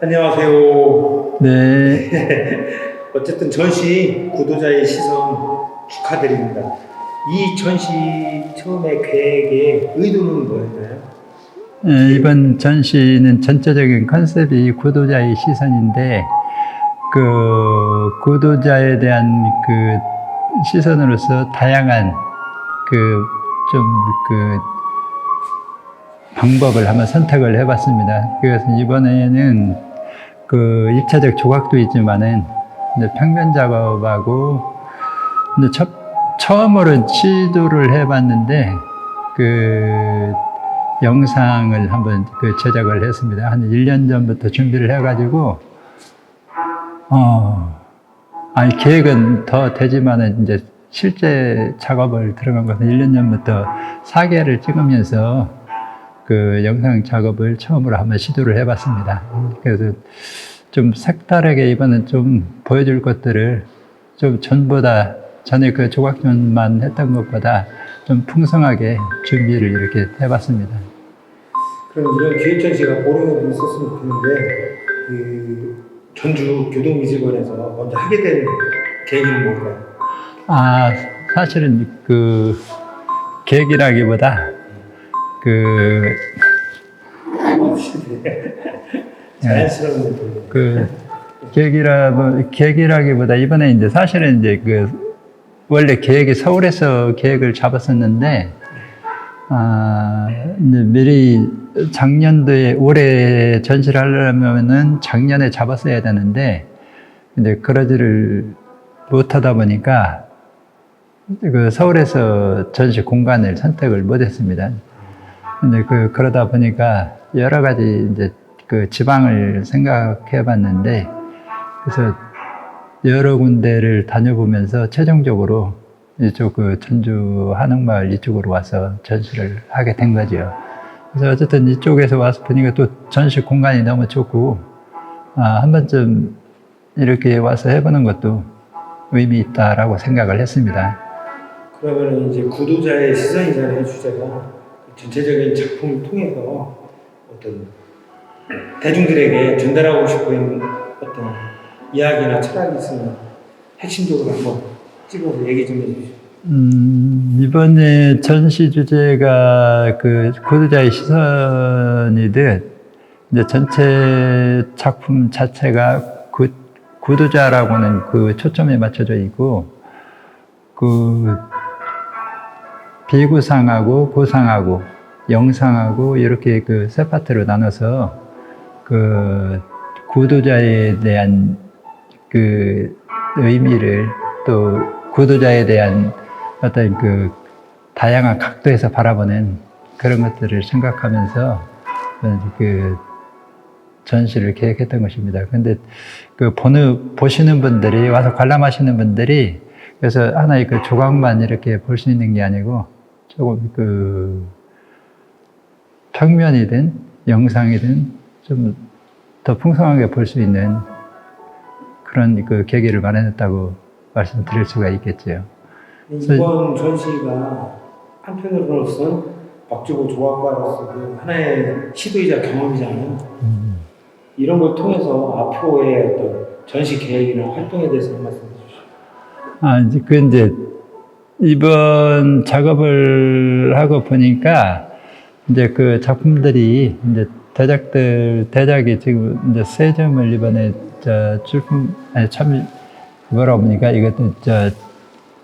안녕하세요. 네. 어쨌든 전시 구도자의 시선 축하드립니다. 이 전시 처음에 계획의 의도는 뭐였나요? 이번 전시는 전체적인 컨셉이 구도자의 시선인데, 그 구도자에 대한 그 시선으로서 다양한 그 방법을 한번 선택을 해봤습니다. 그래서 이번에는 그 입체적 조각도 있지만은 이제 평면 작업하고 이제 처음으로 시도를 해봤는데 그 영상을 한번 그 제작을 했습니다. 한 1년 전부터 준비를 해가지고 아니 계획은 더 되지만은 이제 실제 작업을 들어간 것은 1년 전부터 4개를 찍으면서 그 영상 작업을 처음으로 한번 시도를 해봤습니다. 그래서 좀 색다르게 이번엔 좀 보여줄 것들을 좀 전에 그 조각전만 했던 것보다 좀 풍성하게 준비를 이렇게 해봤습니다. 그럼 이런 기획 전시가 보름에도 있었으면 좋겠는데 그 전주 교동미술관에서 먼저 하게 된 계기는 뭘까요? 사실은 그 계획이라기보다 자연스러운 그 계획이라기보다 이번에 이제 사실은 이제 그 원래 계획이 서울에서 계획을 잡았었는데 이제 미리 작년도에 올해 전시를 하려면은 작년에 잡았어야 되는데 이제 그러지를 못하다 보니까 그 서울에서 전시 공간을 선택을 못했습니다. 근데 그러다 보니까 여러 가지 이제 그 지방을 생각해 봤는데, 그래서 여러 군데를 다녀보면서 최종적으로 이쪽 그 전주 한옥마을 이쪽으로 와서 전시를 하게 된 거죠. 그래서 어쨌든 이쪽에서 와서 보니까 또 전시 공간이 너무 좋고, 한 번쯤 이렇게 와서 해보는 것도 의미 있다라고 생각을 했습니다. 그러면 이제 구도자의 시선이라는 주제가 전체적인 작품을 통해서 어떤 대중들에게 전달하고 싶은 어떤 이야기나 철학이 있으면 핵심적으로 한번 찍어서 얘기 좀 해주시죠. 이번에 전시 주제가 그 구도자의 시선이듯 이제 전체 작품 자체가 구도자라고는 그 초점에 맞춰져 있고, 그 비구상하고 고상하고 영상하고 이렇게 그 세 파트로 나눠서 그 구도자에 대한 그 의미를, 또 구도자에 대한 어떤 그 다양한 각도에서 바라보는 그런 것들을 생각하면서 그 전시를 계획했던 것입니다. 근데 그 보시는 분들이, 와서 관람하시는 분들이 그래서 하나의 그 조각만 이렇게 볼 수 있는 게 아니고 조금 그 평면이든 영상이든 좀 더 풍성하게 볼 수 있는 그런 그 계기를 마련했다고 말씀드릴 수가 있겠죠. 이번 전시가 한편으로서는 박주고 조각가로서 그 하나의 시도이자 경험이잖아요. 이런 걸 통해서 앞으로의 어떤 전시 계획이나 활동에 대해서 한 말씀 해주시죠. 이제 이번 작업을 하고 보니까 이제 그 작품들이 이제 대작이 지금 이제 3점을 이번에 뭐라고 보니까 이것도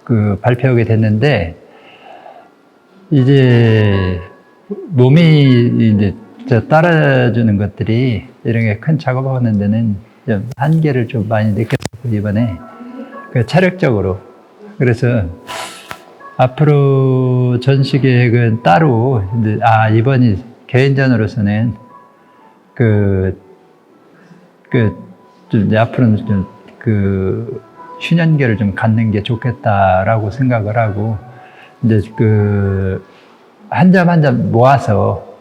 그 발표하게 됐는데, 이제 몸이 이제 따라주는 것들이 이런 게 큰 작업하는 데는 좀 한계를 좀 많이 느꼈고, 이번에 그 체력적으로. 그래서 앞으로 전시 계획은 따로 이번이 개인전으로서는 좀 앞으로는 좀 그 휴년계를 좀 갖는 게 좋겠다라고 생각을 하고, 이제 그 한 점 한 점 모아서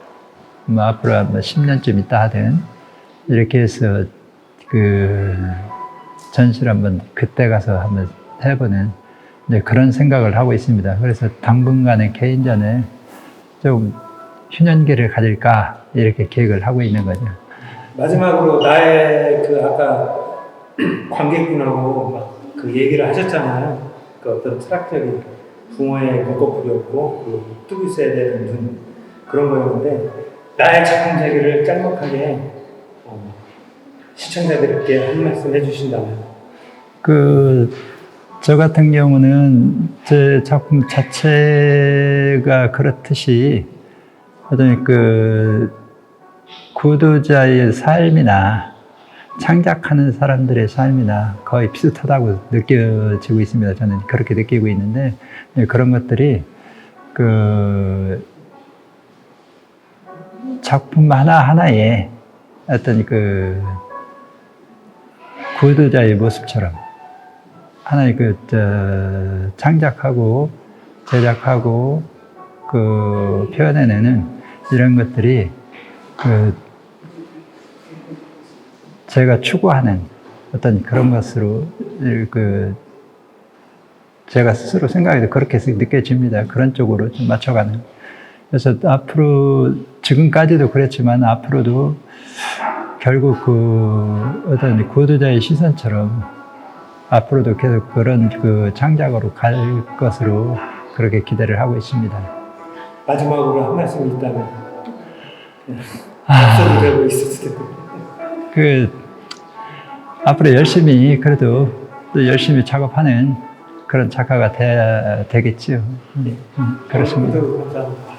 뭐 앞으로 한 10년쯤 있다 하든 이렇게 해서 그 전시를 한번 그때 가서 한번 해보는 그런 생각을 하고 있습니다. 그래서 당분간의 개인전을 좀 휴년기를 가질까 이렇게 계획을 하고 있는 거죠. 마지막으로 나의 그 아까 관객분하고 막 그 얘기를 하셨잖아요. 그 어떤 철학적인 붕어의 눈꺼풀이 없고 그 뚝 있어야 되는 눈 그런 거였는데 나의 작품 세계를 짤막하게 시청자들께 한 말씀 해주신다면. 저 같은 경우는 제 작품 자체가 그렇듯이 어떤 구도자의 삶이나 창작하는 사람들의 삶이나 거의 비슷하다고 느껴지고 있습니다. 저는 그렇게 느끼고 있는데 그런 것들이 작품 하나하나에 어떤 구도자의 모습처럼 하나의 창작하고 제작하고 표현해내는 이런 것들이 제가 추구하는 어떤 그런 것으로 제가 스스로 생각해도 그렇게 느껴집니다. 그런 쪽으로 좀 맞춰가는. 그래서 앞으로 지금까지도 그랬지만 앞으로도 결국 어떤 구도자의 시선처럼 앞으로도 계속 그런 창작으로 갈 것으로 그렇게 기대를 하고 있습니다. 마지막으로 한 말씀 있다면 앞서도 되고 있었을 텐데. 앞으로 열심히 그래도 또 열심히 작업하는 그런 작가가 되겠지요. 그렇습니다. 감사합니다.